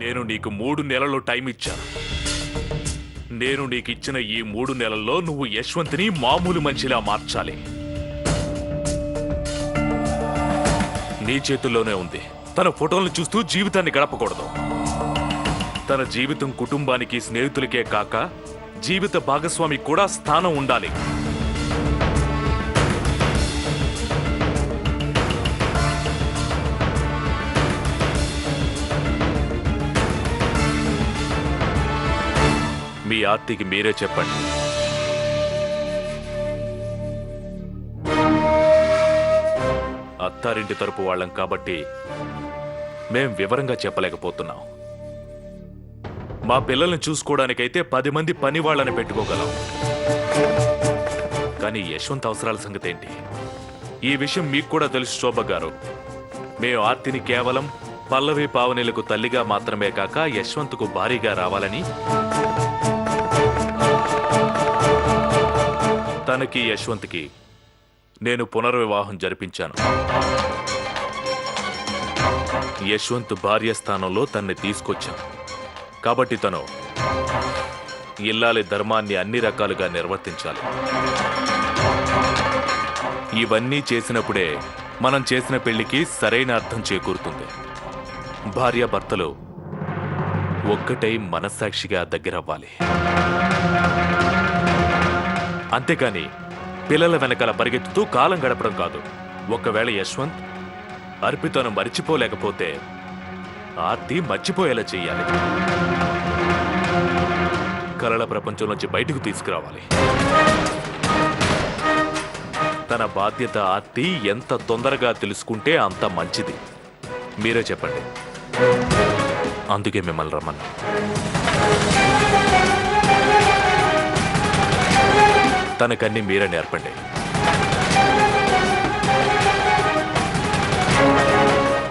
నేను నీకు 3 నెలలు టైం ఇచ్చాను. నేను నీకిచ్చిన ఈ 3 నెలల్లో నువ్వు యశ్వంత్ని మామూలు మనిషిలా మార్చాలి. నీ చేతుల్లోనే ఉంది. తన ఫోటోలను చూస్తూ జీవితాన్ని గడపకూడదు. తన జీవితం కుటుంబానికి, స్నేహితులకే కాక జీవిత భాగస్వామి కూడా స్థానం ఉండాలి. మీ ఆర్తికి మీరే చెప్పండి. అత్తారింటి తరపు వాళ్ళం కాబట్టి మేం వివరంగా చెప్పలేకపోతున్నాం. మా పిల్లల్ని చూసుకోవడానికైతే 10 మంది పని వాళ్ళని పెట్టుకోగలం. కానీ యశ్వంత్ అవసరాల సంగతి ఏంటి? ఈ విషయం మీకు కూడా తెలుసు శోభ గారు. మేము ఆర్తిని కేవలం పల్లవి పావనిలకు తల్లిగా మాత్రమే కాక యశ్వంత్కు భారీగా రావాలని, తనకి యశ్వంత్కి నేను పునర్వివాహం జరిపించాను. యశ్వంత్ భార్య స్థానంలో తన్ని తీసుకొచ్చాను. కాబట్టి తను ఇల్లాలి ధర్మాన్ని అన్ని రకాలుగా నిర్వర్తించాలి. ఇవన్నీ చేసినప్పుడే మనం చేసిన పెళ్లికి సరైన అర్థం చేకూరుతుంది. భార్యాభర్తలు ఒక్కటై మనస్సాక్షిగా దగ్గరవ్వాలి. అంతేకాని పిల్లల వెనకాల పరిగెత్తుతూ కాలం గడపడం కాదు. ఒకవేళ యశ్వంత్ అర్పితను మర్చిపోలేకపోతే ఆర్తి మర్చిపోయేలా చెయ్యాలి. కలల ప్రపంచం నుంచి బయటకు తీసుకురావాలి. తన బాధ్యత ఆర్తి ఎంత తొందరగా తెలుసుకుంటే అంత మంచిది. మీరే చెప్పండి. అందుకే మిమ్మల్ని రమ్మన్నా. తనకన్నీ మీరే నేర్పండి.